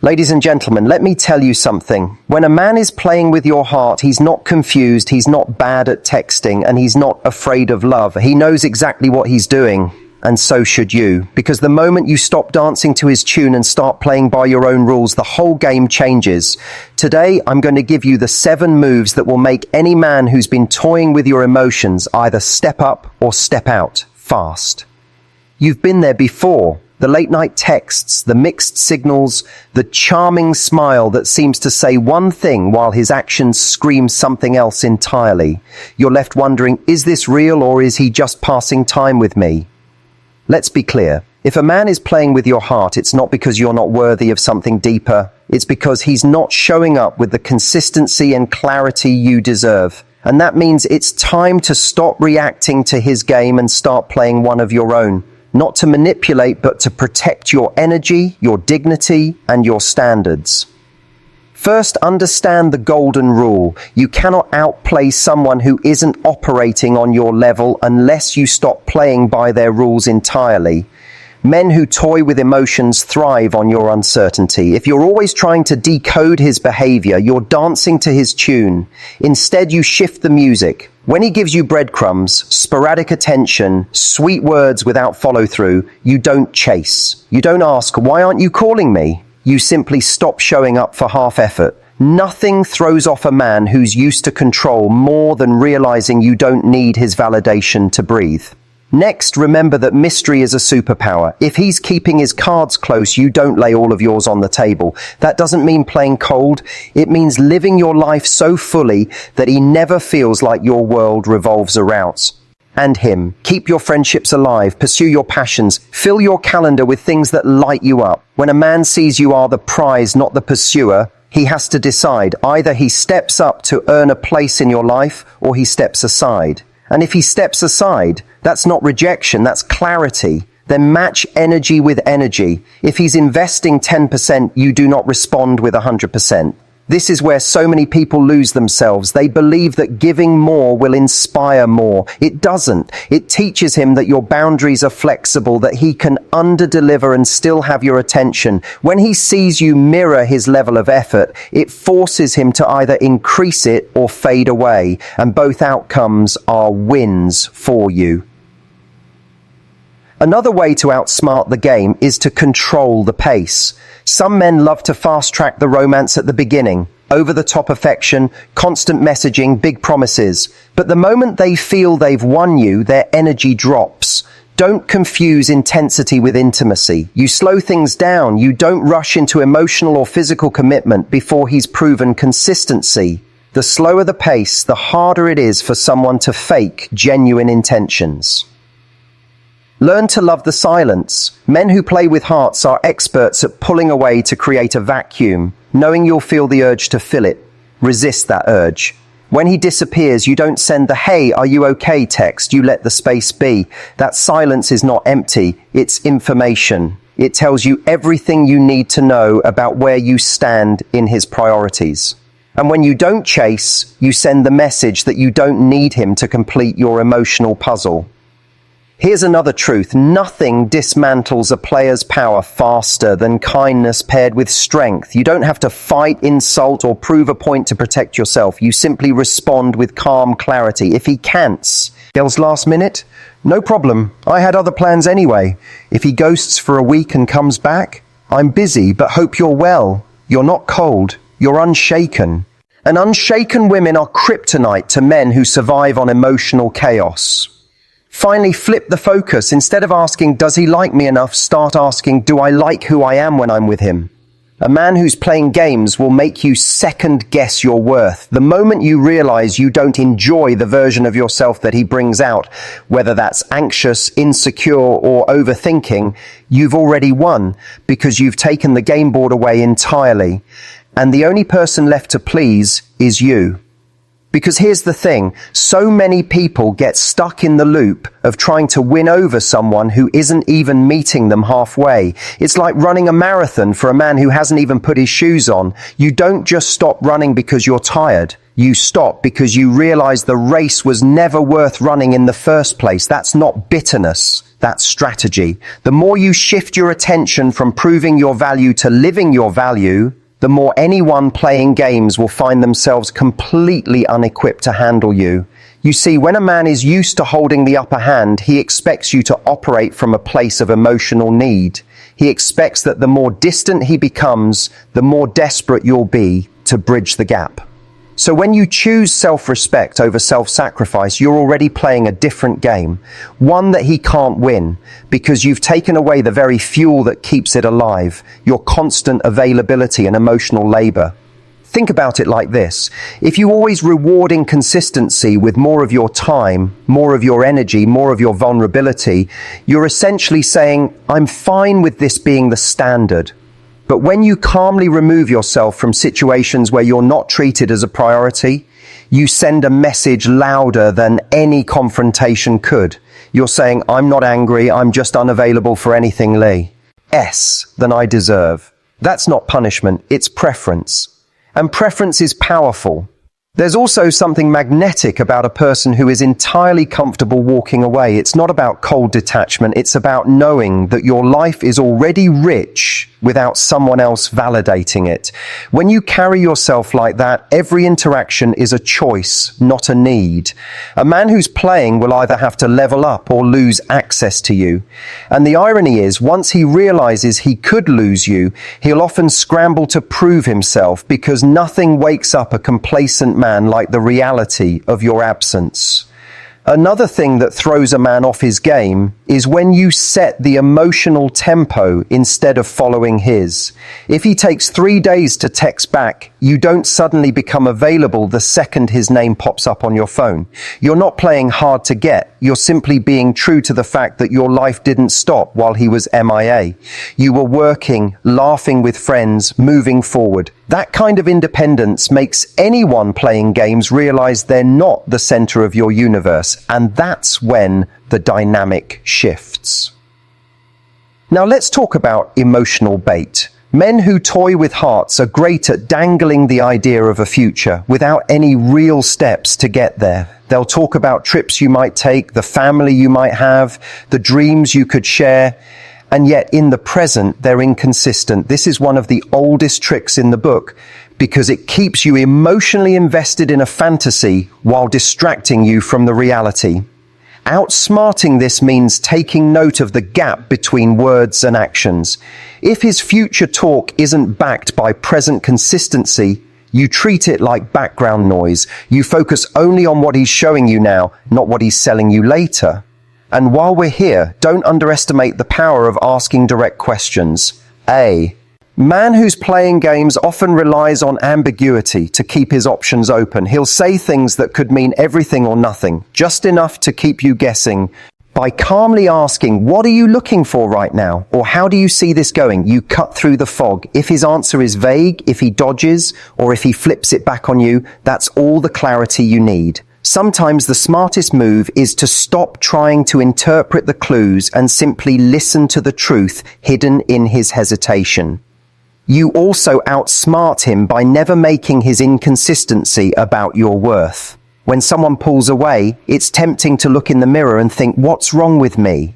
Ladies and gentlemen, let me tell you something. When a man is playing with your heart, he's not confused, he's not bad at texting, and he's not afraid of love. He knows exactly what he's doing, and so should you. Because the moment you stop dancing to his tune and start playing by your own rules, the whole game changes. Today, I'm going to give you the 7 moves that will make any man who's been toying with your emotions either step up or step out fast. You've been there before. The late night texts, the mixed signals, the charming smile that seems to say one thing while his actions scream something else entirely. You're left wondering, is this real or is he just passing time with me? Let's be clear. If a man is playing with your heart, it's not because you're not worthy of something deeper. It's because he's not showing up with the consistency and clarity you deserve. And that means it's time to stop reacting to his game and start playing one of your own. Not to manipulate, but to protect your energy, your dignity, and your standards. First, understand the golden rule. You cannot outplay someone who isn't operating on your level unless you stop playing by their rules entirely. Men who toy with emotions thrive on your uncertainty. If you're always trying to decode his behavior, you're dancing to his tune. Instead, you shift the music. When he gives you breadcrumbs, sporadic attention, sweet words without follow-through, you don't chase. You don't ask, why aren't you calling me? You simply stop showing up for half effort. Nothing throws off a man who's used to control more than realizing you don't need his validation to breathe. Next, remember that mystery is a superpower. If he's keeping his cards close, you don't lay all of yours on the table. That doesn't mean playing cold. It means living your life so fully that he never feels like your world revolves around and him. Keep your friendships alive, pursue your passions, fill your calendar with things that light you up. When a man sees you are the prize, not the pursuer, he has to decide. Either he steps up to earn a place in your life, or he steps aside. And if he steps aside, that's not rejection, that's clarity. Then match energy with energy. If he's investing 10%, you do not respond with 100%. This is where so many people lose themselves. They believe that giving more will inspire more. It doesn't. It teaches him that your boundaries are flexible, that he can underdeliver and still have your attention. When he sees you mirror his level of effort, it forces him to either increase it or fade away. And both outcomes are wins for you. Another way to outsmart the game is to control the pace. Some men love to fast-track the romance at the beginning. Over-the-top affection, constant messaging, big promises. But the moment they feel they've won you, their energy drops. Don't confuse intensity with intimacy. You slow things down. You don't rush into emotional or physical commitment before he's proven consistency. The slower the pace, the harder it is for someone to fake genuine intentions. Learn to love the silence. Men who play with hearts are experts at pulling away to create a vacuum, knowing you'll feel the urge to fill it. Resist that urge. When he disappears, you don't send the "Hey, are you okay?" text. You let the space be. That silence is not empty. It's information. It tells you everything you need to know about where you stand in his priorities. And when you don't chase, you send the message that you don't need him to complete your emotional puzzle. Here's another truth. Nothing dismantles a player's power faster than kindness paired with strength. You don't have to fight, insult, or prove a point to protect yourself. You simply respond with calm clarity. If he cants, yells last minute, no problem. I had other plans anyway. If he ghosts for a week and comes back, I'm busy, but hope you're well. You're not cold. You're unshaken. And unshaken women are kryptonite to men who survive on emotional chaos. Finally, flip the focus. Instead of asking, does he like me enough, start asking, do I like who I am when I'm with him? A man who's playing games will make you second guess your worth. The moment you realize you don't enjoy the version of yourself that he brings out, whether that's anxious, insecure, or overthinking, you've already won because you've taken the game board away entirely. And the only person left to please is you. Because here's the thing, so many people get stuck in the loop of trying to win over someone who isn't even meeting them halfway. It's like running a marathon for a man who hasn't even put his shoes on. You don't just stop running because you're tired. You stop because you realize the race was never worth running in the first place. That's not bitterness. That's strategy. The more you shift your attention from proving your value to living your value, the more anyone playing games will find themselves completely unequipped to handle you. You see, when a man is used to holding the upper hand, he expects you to operate from a place of emotional need. He expects that the more distant he becomes, the more desperate you'll be to bridge the gap. So when you choose self-respect over self-sacrifice, you're already playing a different game, one that he can't win, because you've taken away the very fuel that keeps it alive, your constant availability and emotional labor. Think about it like this. If you always reward inconsistency with more of your time, more of your energy, more of your vulnerability, you're essentially saying, I'm fine with this being the standard. But when you calmly remove yourself from situations where you're not treated as a priority, you send a message louder than any confrontation could. You're saying, I'm not angry, I'm just unavailable for anything less than I deserve. That's not punishment, it's preference. And preference is powerful. There's also something magnetic about a person who is entirely comfortable walking away. It's not about cold detachment, it's about knowing that your life is already rich without someone else validating it. When you carry yourself like that, every interaction is a choice, not a need. A man who's playing will either have to level up or lose access to you. And the irony is, once he realizes he could lose you, he'll often scramble to prove himself, because nothing wakes up a complacent man like the reality of your absence. Another thing that throws a man off his game is when you set the emotional tempo instead of following his. If he takes 3 days to text back, you don't suddenly become available the second his name pops up on your phone. You're not playing hard to get. You're simply being true to the fact that your life didn't stop while he was MIA. You were working, laughing with friends, moving forward. That kind of independence makes anyone playing games realize they're not the center of your universe, and that's when the dynamic shifts. Now let's talk about emotional bait. Men who toy with hearts are great at dangling the idea of a future without any real steps to get there. They'll talk about trips you might take, the family you might have, the dreams you could share, and yet in the present, they're inconsistent. This is one of the oldest tricks in the book because it keeps you emotionally invested in a fantasy while distracting you from the reality. Outsmarting this means taking note of the gap between words and actions. If his future talk isn't backed by present consistency, you treat it like background noise. You focus only on what he's showing you now, not what he's selling you later. And while we're here, don't underestimate the power of asking direct questions. A man who's playing games often relies on ambiguity to keep his options open. He'll say things that could mean everything or nothing, just enough to keep you guessing. By calmly asking, what are you looking for right now? Or how do you see this going? You cut through the fog. If his answer is vague, if he dodges, or if he flips it back on you, that's all the clarity you need. Sometimes the smartest move is to stop trying to interpret the clues and simply listen to the truth hidden in his hesitation. You also outsmart him by never making his inconsistency about your worth. When someone pulls away, it's tempting to look in the mirror and think, what's wrong with me?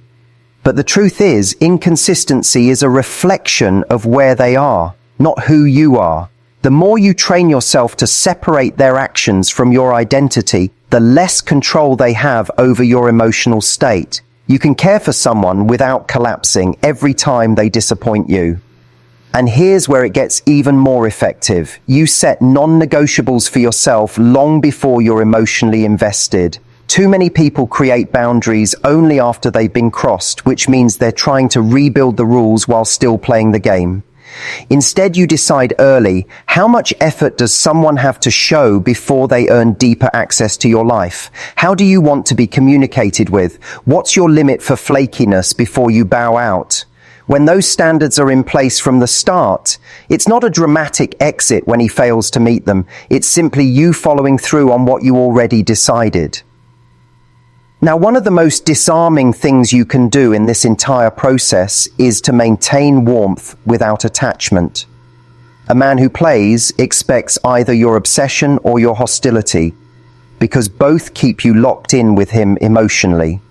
But the truth is, inconsistency is a reflection of where they are, not who you are. The more you train yourself to separate their actions from your identity, the less control they have over your emotional state. You can care for someone without collapsing every time they disappoint you. And here's where it gets even more effective. You set non-negotiables for yourself long before you're emotionally invested. Too many people create boundaries only after they've been crossed, which means they're trying to rebuild the rules while still playing the game. Instead, you decide early, how much effort does someone have to show before they earn deeper access to your life? How do you want to be communicated with? What's your limit for flakiness before you bow out? When those standards are in place from the start, it's not a dramatic exit when he fails to meet them. It's simply you following through on what you already decided. Now, one of the most disarming things you can do in this entire process is to maintain warmth without attachment. A man who plays expects either your obsession or your hostility, because both keep you locked in with him emotionally.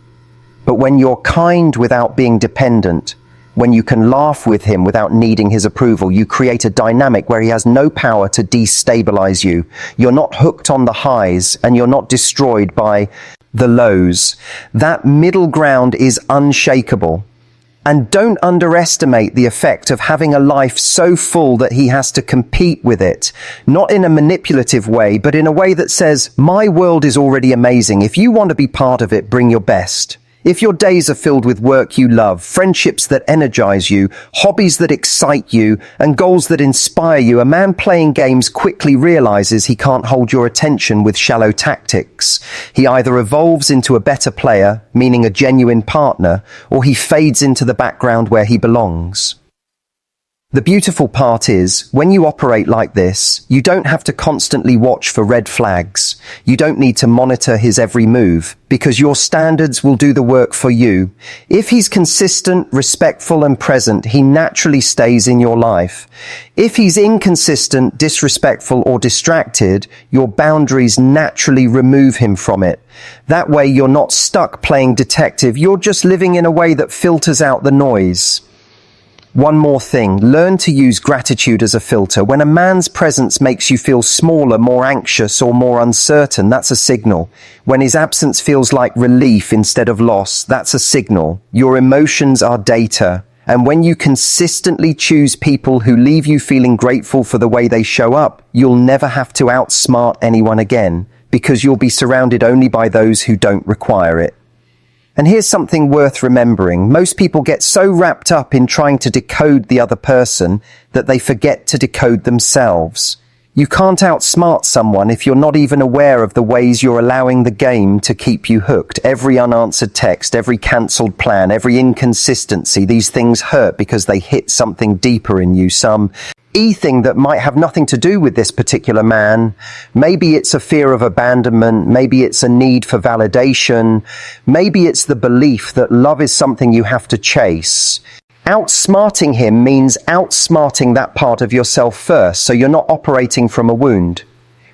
But when you're kind without being dependent, when you can laugh with him without needing his approval, you create a dynamic where he has no power to destabilize you. You're not hooked on the highs and you're not destroyed by the lows. That middle ground is unshakable. And don't underestimate the effect of having a life so full that he has to compete with it. Not in a manipulative way, but in a way that says, my world is already amazing. If you want to be part of it, bring your best. If your days are filled with work you love, friendships that energize you, hobbies that excite you, and goals that inspire you, a man playing games quickly realizes he can't hold your attention with shallow tactics. He either evolves into a better player, meaning a genuine partner, or he fades into the background where he belongs. The beautiful part is, when you operate like this, you don't have to constantly watch for red flags. You don't need to monitor his every move, because your standards will do the work for you. If he's consistent, respectful, and present, he naturally stays in your life. If he's inconsistent, disrespectful, or distracted, your boundaries naturally remove him from it. That way, you're not stuck playing detective. You're just living in a way that filters out the noise. One more thing, learn to use gratitude as a filter. When a man's presence makes you feel smaller, more anxious, or more uncertain, that's a signal. When his absence feels like relief instead of loss, that's a signal. Your emotions are data. And when you consistently choose people who leave you feeling grateful for the way they show up, you'll never have to outsmart anyone again, because you'll be surrounded only by those who don't require it. And here's something worth remembering. Most people get so wrapped up in trying to decode the other person that they forget to decode themselves. You can't outsmart someone if you're not even aware of the ways you're allowing the game to keep you hooked. Every unanswered text, every cancelled plan, every inconsistency, these things hurt because they hit something deeper in you, some thing that might have nothing to do with this particular man. Maybe it's a fear of abandonment. Maybe it's a need for validation. Maybe it's the belief that love is something you have to chase. Outsmarting him means outsmarting that part of yourself first, so you're not operating from a wound.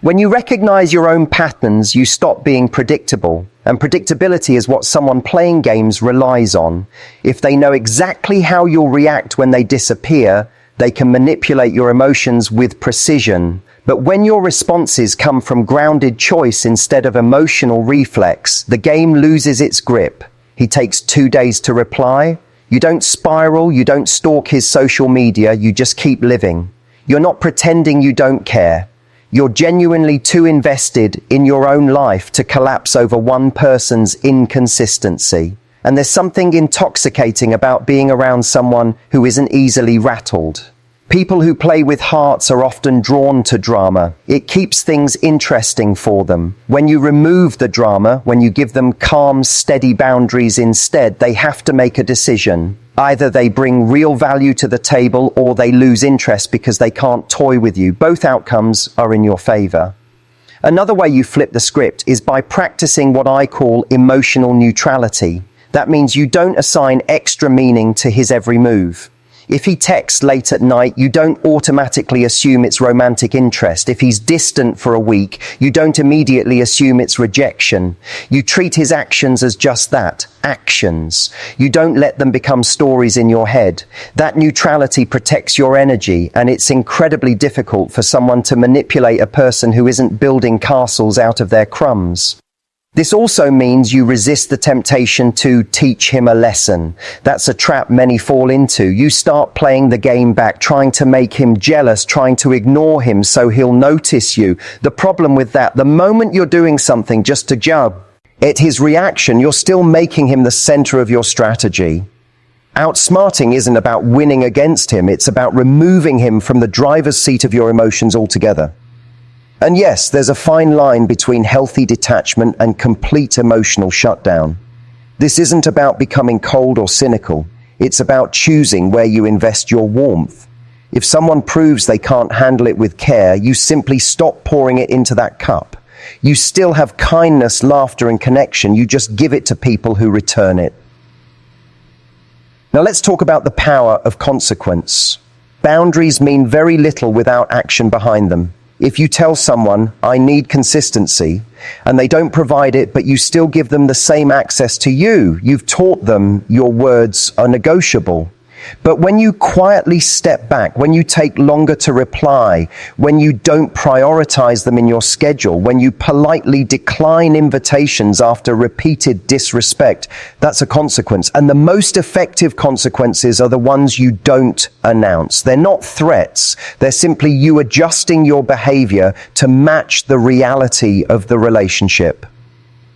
When you recognize your own patterns, you stop being predictable. And predictability is what someone playing games relies on. If they know exactly how you'll react when they disappear, they can manipulate your emotions with precision. But when your responses come from grounded choice instead of emotional reflex, the game loses its grip. He takes 2 days to reply. You don't spiral, you don't stalk his social media, you just keep living. You're not pretending you don't care. You're genuinely too invested in your own life to collapse over one person's inconsistency. And there's something intoxicating about being around someone who isn't easily rattled. People who play with hearts are often drawn to drama. It keeps things interesting for them. When you remove the drama, when you give them calm, steady boundaries instead, they have to make a decision. Either they bring real value to the table or they lose interest because they can't toy with you. Both outcomes are in your favor. Another way you flip the script is by practicing what I call emotional neutrality. That means you don't assign extra meaning to his every move. If he texts late at night, you don't automatically assume it's romantic interest. If he's distant for a week, you don't immediately assume it's rejection. You treat his actions as just that, actions. You don't let them become stories in your head. That neutrality protects your energy, and it's incredibly difficult for someone to manipulate a person who isn't building castles out of their crumbs. This also means you resist the temptation to teach him a lesson. That's a trap many fall into. You start playing the game back, trying to make him jealous, trying to ignore him so he'll notice you. The problem with that, the moment you're doing something just to jab at his reaction, you're still making him the center of your strategy. Outsmarting isn't about winning against him. It's about removing him from the driver's seat of your emotions altogether. And yes, there's a fine line between healthy detachment and complete emotional shutdown. This isn't about becoming cold or cynical. It's about choosing where you invest your warmth. If someone proves they can't handle it with care, you simply stop pouring it into that cup. You still have kindness, laughter, and connection. You just give it to people who return it. Now let's talk about the power of consequence. Boundaries mean very little without action behind them. If you tell someone, I need consistency, and they don't provide it, but you still give them the same access to you, you've taught them your words are negotiable. But when you quietly step back, when you take longer to reply, when you don't prioritize them in your schedule, when you politely decline invitations after repeated disrespect, that's a consequence. And the most effective consequences are the ones you don't announce. They're not threats. They're simply you adjusting your behavior to match the reality of the relationship.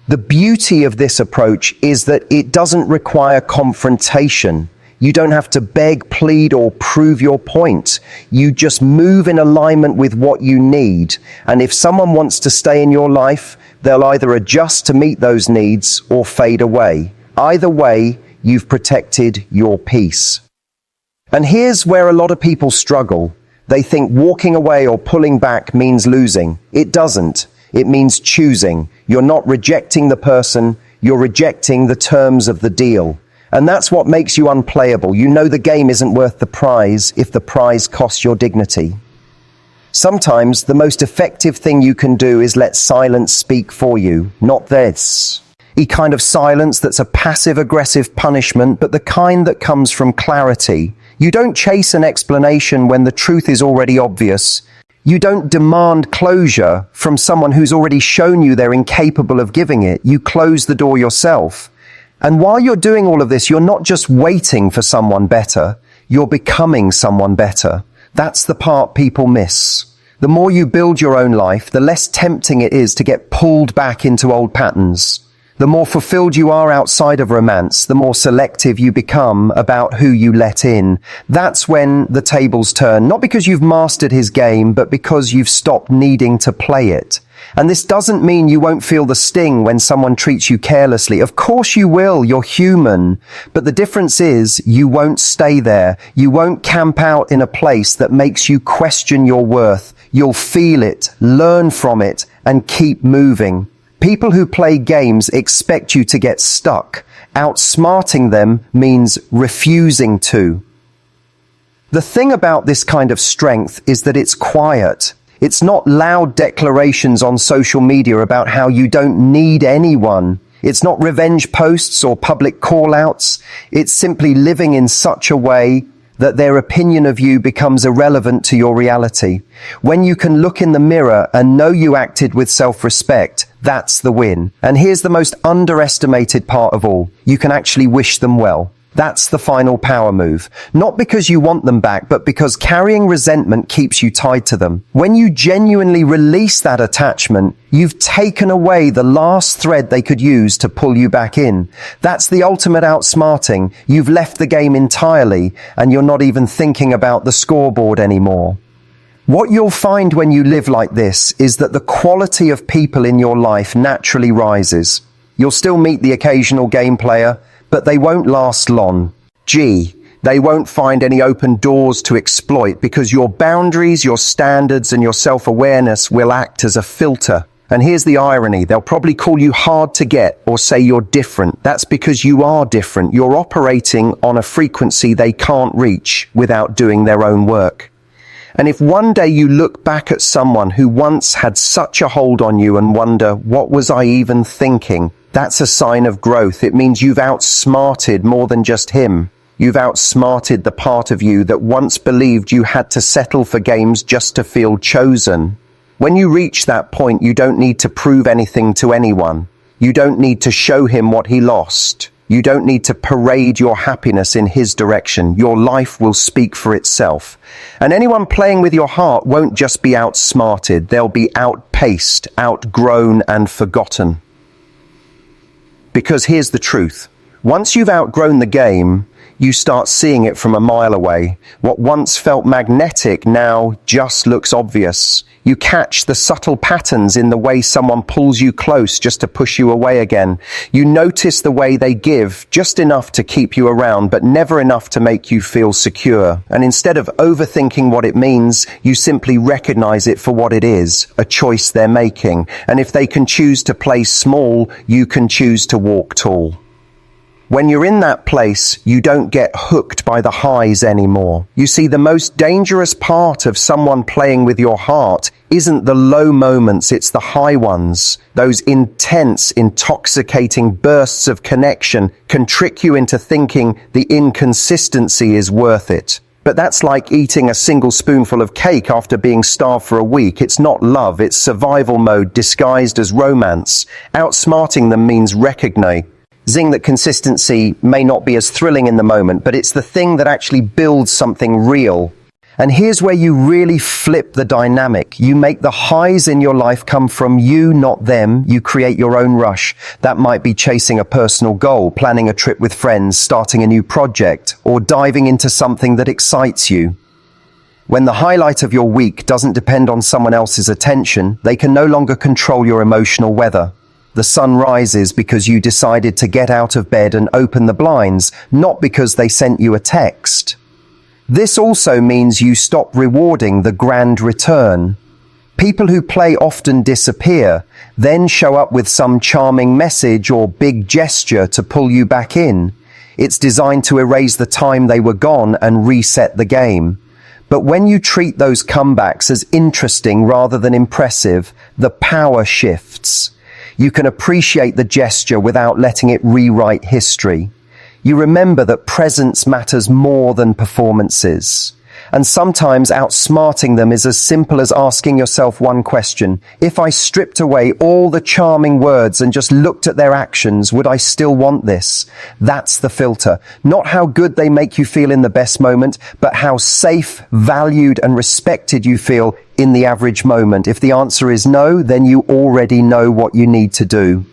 The beauty of this approach is that it doesn't require confrontation. You don't have to beg, plead, or prove your point. You just move in alignment with what you need. And if someone wants to stay in your life, they'll either adjust to meet those needs or fade away. Either way, you've protected your peace. And here's where a lot of people struggle. They think walking away or pulling back means losing. It doesn't. It means choosing. You're not rejecting the person, you're rejecting the terms of the deal. And that's what makes you unplayable. You know the game isn't worth the prize if the prize costs your dignity. Sometimes the most effective thing you can do is let silence speak for you, not this. A kind of silence that's a passive-aggressive punishment, but the kind that comes from clarity. You don't chase an explanation when the truth is already obvious. You don't demand closure from someone who's already shown you they're incapable of giving it. You close the door yourself. And while you're doing all of this, you're not just waiting for someone better, you're becoming someone better. That's the part people miss. The more you build your own life, the less tempting it is to get pulled back into old patterns. The more fulfilled you are outside of romance, the more selective you become about who you let in. That's when the tables turn, not because you've mastered his game, but because you've stopped needing to play it. And this doesn't mean you won't feel the sting when someone treats you carelessly. Of course you will, you're human. But the difference is you won't stay there. You won't camp out in a place that makes you question your worth. You'll feel it, learn from it, and keep moving. People who play games expect you to get stuck. Outsmarting them means refusing to. The thing about this kind of strength is that it's quiet. It's not loud declarations on social media about how you don't need anyone. It's not revenge posts or public call-outs. It's simply living in such a way that their opinion of you becomes irrelevant to your reality. When you can look in the mirror and know you acted with self-respect, that's the win. And here's the most underestimated part of all. You can actually wish them well. That's the final power move. Not because you want them back, but because carrying resentment keeps you tied to them. When you genuinely release that attachment, you've taken away the last thread they could use to pull you back in. That's the ultimate outsmarting. You've left the game entirely, and you're not even thinking about the scoreboard anymore. What you'll find when you live like this is that the quality of people in your life naturally rises. You'll still meet the occasional game player, but they won't last long. They won't find any open doors to exploit because your boundaries, your standards, and your self-awareness will act as a filter. And here's the irony. They'll probably call you hard to get or say you're different. That's because you are different. You're operating on a frequency they can't reach without doing their own work. And if one day you look back at someone who once had such a hold on you and wonder, what was I even thinking? That's a sign of growth. It means you've outsmarted more than just him. You've outsmarted the part of you that once believed you had to settle for games just to feel chosen. When you reach that point, you don't need to prove anything to anyone. You don't need to show him what he lost. You don't need to parade your happiness in his direction. Your life will speak for itself. And anyone playing with your heart won't just be outsmarted. They'll be outpaced, outgrown, and forgotten. Because here's the truth. Once you've outgrown the game, You start seeing it from a mile away. What once felt magnetic now just looks obvious. You catch the subtle patterns in the way someone pulls you close just to push you away again. You notice the way they give, just enough to keep you around, but never enough to make you feel secure. And instead of overthinking what it means, you simply recognize it for what it is, a choice they're making. And if they can choose to play small, you can choose to walk tall. When you're in that place, you don't get hooked by the highs anymore. You see, the most dangerous part of someone playing with your heart isn't the low moments, it's the high ones. Those intense, intoxicating bursts of connection can trick you into thinking the inconsistency is worth it. But that's like eating a single spoonful of cake after being starved for a week. It's not love, it's survival mode disguised as romance. Outsmarting them means recognizing that consistency may not be as thrilling in the moment, but it's the thing that actually builds something real. And here's where you really flip the dynamic. You make the highs in your life come from you, not them. You create your own rush. That might be chasing a personal goal, planning a trip with friends, starting a new project, or diving into something that excites you. When the highlight of your week doesn't depend on someone else's attention, they can no longer control your emotional weather. The sun rises because you decided to get out of bed and open the blinds, not because they sent you a text. This also means you stop rewarding the grand return. People who play often disappear, then show up with some charming message or big gesture to pull you back in. It's designed to erase the time they were gone and reset the game. But when you treat those comebacks as interesting rather than impressive, the power shifts. You can appreciate the gesture without letting it rewrite history. You remember that presence matters more than performances. And sometimes outsmarting them is as simple as asking yourself one question. If I stripped away all the charming words and just looked at their actions, would I still want this? That's the filter. Not how good they make you feel in the best moment, but how safe, valued, and respected you feel in the average moment. If the answer is no, then you already know what you need to do.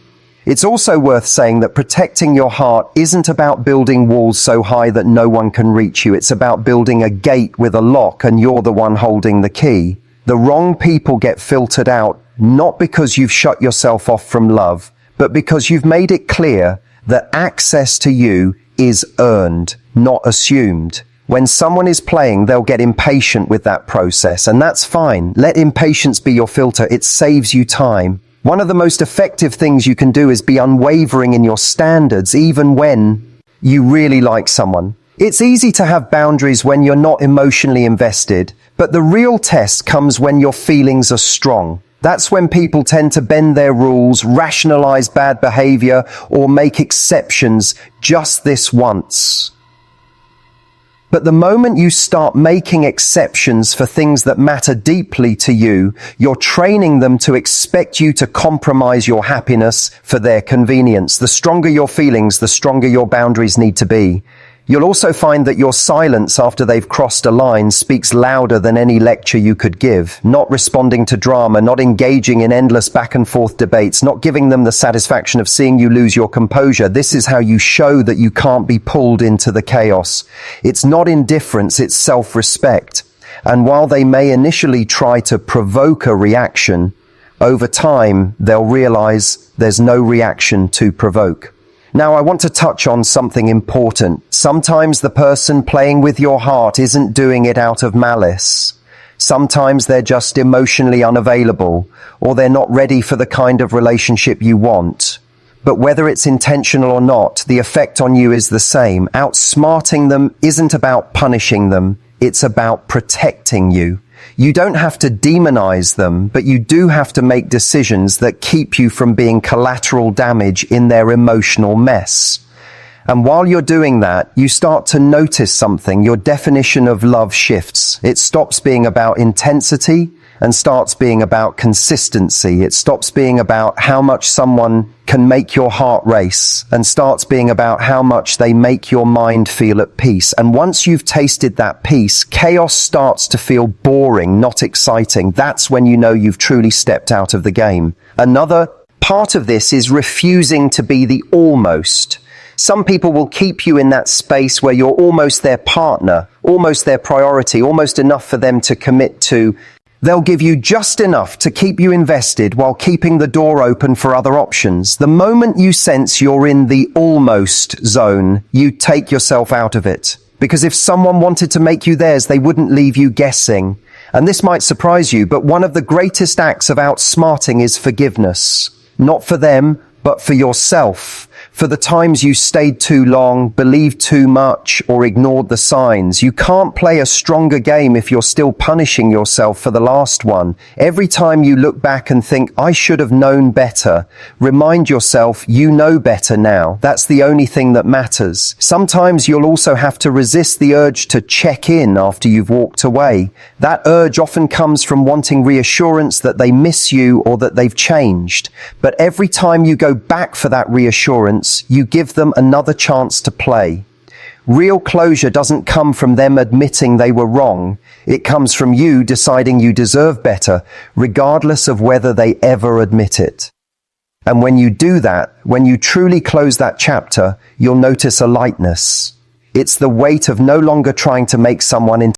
It's also worth saying that protecting your heart isn't about building walls so high that no one can reach you. It's about building a gate with a lock and you're the one holding the key. The wrong people get filtered out, not because you've shut yourself off from love, but because you've made it clear that access to you is earned, not assumed. When someone is playing, they'll get impatient with that process, and that's fine. Let impatience be your filter. It saves you time. One of the most effective things you can do is be unwavering in your standards, even when you really like someone. It's easy to have boundaries when you're not emotionally invested, but the real test comes when your feelings are strong. That's when people tend to bend their rules, rationalize bad behavior, or make exceptions just this once. But the moment you start making exceptions for things that matter deeply to you, you're training them to expect you to compromise your happiness for their convenience. The stronger your feelings, the stronger your boundaries need to be. You'll also find that your silence after they've crossed a line speaks louder than any lecture you could give. Not responding to drama, not engaging in endless back and forth debates, not giving them the satisfaction of seeing you lose your composure. This is how you show that you can't be pulled into the chaos. It's not indifference, it's self-respect. And while they may initially try to provoke a reaction, over time they'll realize there's no reaction to provoke. Now, I want to touch on something important. Sometimes the person playing with your heart isn't doing it out of malice. Sometimes they're just emotionally unavailable, or they're not ready for the kind of relationship you want. But whether it's intentional or not, the effect on you is the same. Outsmarting them isn't about punishing them. It's about protecting you. You don't have to demonize them, but you do have to make decisions that keep you from being collateral damage in their emotional mess. And while you're doing that, you start to notice something. Your definition of love shifts. It stops being about intensity and starts being about consistency. It stops being about how much someone can make your heart race and starts being about how much they make your mind feel at peace. And once you've tasted that peace, chaos starts to feel boring, not exciting. That's when you know you've truly stepped out of the game. Another part of this is refusing to be the almost. Some people will keep you in that space where you're almost their partner, almost their priority, almost enough for them to commit to. They'll give you just enough to keep you invested while keeping the door open for other options. The moment you sense you're in the almost zone, you take yourself out of it. Because if someone wanted to make you theirs, they wouldn't leave you guessing. And this might surprise you, but one of the greatest acts of outsmarting is forgiveness. Not for them, but for yourself. For the times you stayed too long, believed too much, or ignored the signs. You can't play a stronger game if you're still punishing yourself for the last one. Every time you look back and think, I should have known better, remind yourself you know better now. That's the only thing that matters. Sometimes you'll also have to resist the urge to check in after you've walked away. That urge often comes from wanting reassurance that they miss you or that they've changed. But every time you go back for that reassurance, you give them another chance to play. Real closure doesn't come from them admitting they were wrong. It comes from you deciding you deserve better, regardless of whether they ever admit it. And when you do that, when you truly close that chapter, you'll notice a lightness. It's the weight of no longer trying to make someone into